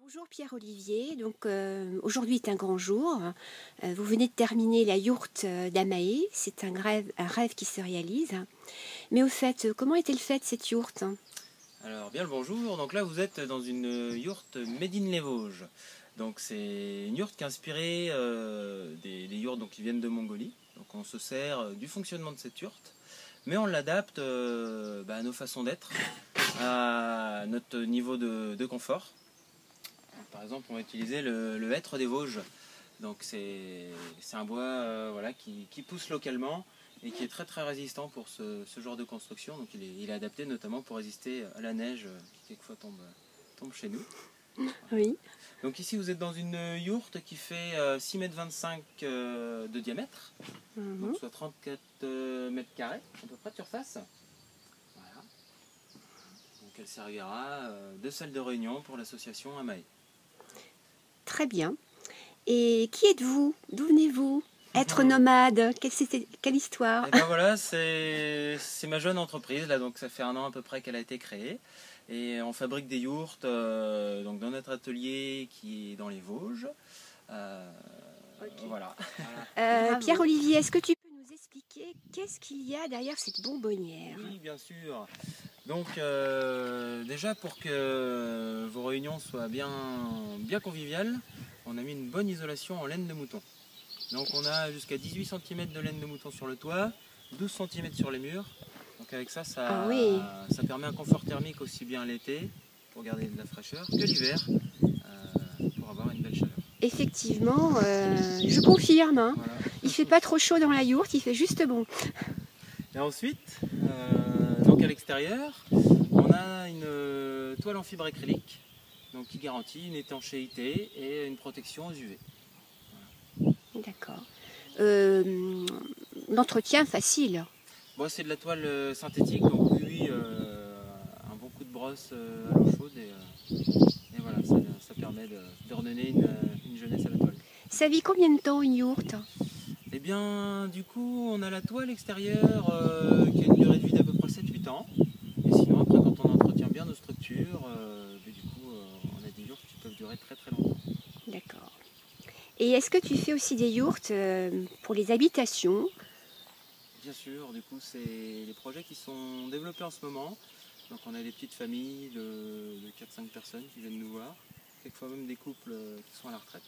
Bonjour Pierre-Olivier, aujourd'hui est un grand jour. Vous venez de terminer la yourte d'Amae, c'est un rêve qui se réalise. Mais au fait, comment est-elle faite cette yourte? Alors bien le bonjour, donc là vous êtes dans une yourte Made in les Vosges. Donc c'est une yourte qui est inspirée des yourtes qui viennent de Mongolie. Donc on se sert du fonctionnement de cette yourte, mais on l'adapte à nos façons d'être, à notre niveau de confort. Par exemple on va utiliser le hêtre des Vosges. Donc c'est un bois voilà, qui pousse localement et qui est très très résistant pour ce genre de construction. Donc il est adapté notamment pour résister à la neige qui quelquefois tombe chez nous. Oui. Donc ici vous êtes dans une yourte qui fait 6,25 m de diamètre, donc soit 34 mètres carrés à peu près de surface. Voilà. Donc elle servira de salle de réunion pour l'association Amae. Très bien. Et qui êtes-vous? D'où venez-vous? Être nomade, quelle histoire? Et ben voilà, c'est ma jeune entreprise, là, donc ça fait 1 an à peu près qu'elle a été créée. Et on fabrique des yourtes donc dans notre atelier qui est dans les Vosges. Okay. Voilà. Pierre-Olivier, est-ce que tu peux nous expliquer qu'est-ce qu'il y a derrière cette bonbonnière? Oui, bien sûr. Donc déjà pour que vos réunions soient bien conviviales, on a mis une bonne isolation en laine de mouton. Donc on a jusqu'à 18 cm de laine de mouton sur le toit, 12 cm sur les murs. Donc avec ça, Ah oui. ça permet un confort thermique aussi bien l'été, pour garder de la fraîcheur, que l'hiver, pour avoir une belle chaleur. Effectivement, je confirme, hein. Voilà. Il fait pas trop chaud dans la yourte, il fait juste bon. Et ensuite, donc à l'extérieur, on a une toile en fibre acrylique donc qui garantit une étanchéité et une protection aux UV. D'accord. L'entretien facile. Bon, c'est de la toile synthétique, donc oui, un bon coup de brosse à l'eau chaude et voilà, ça permet de redonner une jeunesse à la toile. Ça vit combien de temps une yourte? Et bien, du coup, on a la toile extérieure qui a une durée de vie d'à peu près 7-8 ans. Et sinon, après, quand on entretient bien nos structures, on a des yourtes qui peuvent durer très très longtemps. D'accord. Et est-ce que tu fais aussi des yourtes pour les habitations? Bien sûr, du coup, c'est les projets qui sont développés en ce moment. Donc on a des petites familles de 4-5 personnes qui viennent nous voir, quelquefois même des couples qui sont à la retraite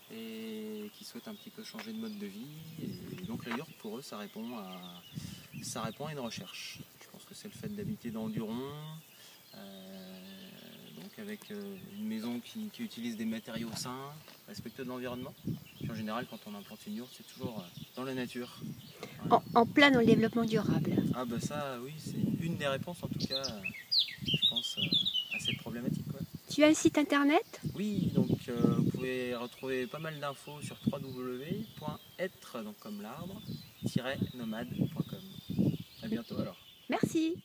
et qui souhaitent un petit peu changer de mode de vie. Et donc la yourte, pour eux, ça répond à une recherche. Je pense que c'est le fait d'habiter dans du rond, donc avec une maison qui utilise des matériaux sains, respectueux de l'environnement. En général, quand on implante une yourte, c'est toujours dans la nature. Voilà. En plein dans le développement durable. Ah bah ça, oui, c'est une des réponses en tout cas, je pense, à cette problématique. Ouais. Tu as un site internet? Oui, donc vous pouvez retrouver pas mal d'infos sur www.être, donc comme l'arbre, -nomade.com. À bientôt alors. Merci.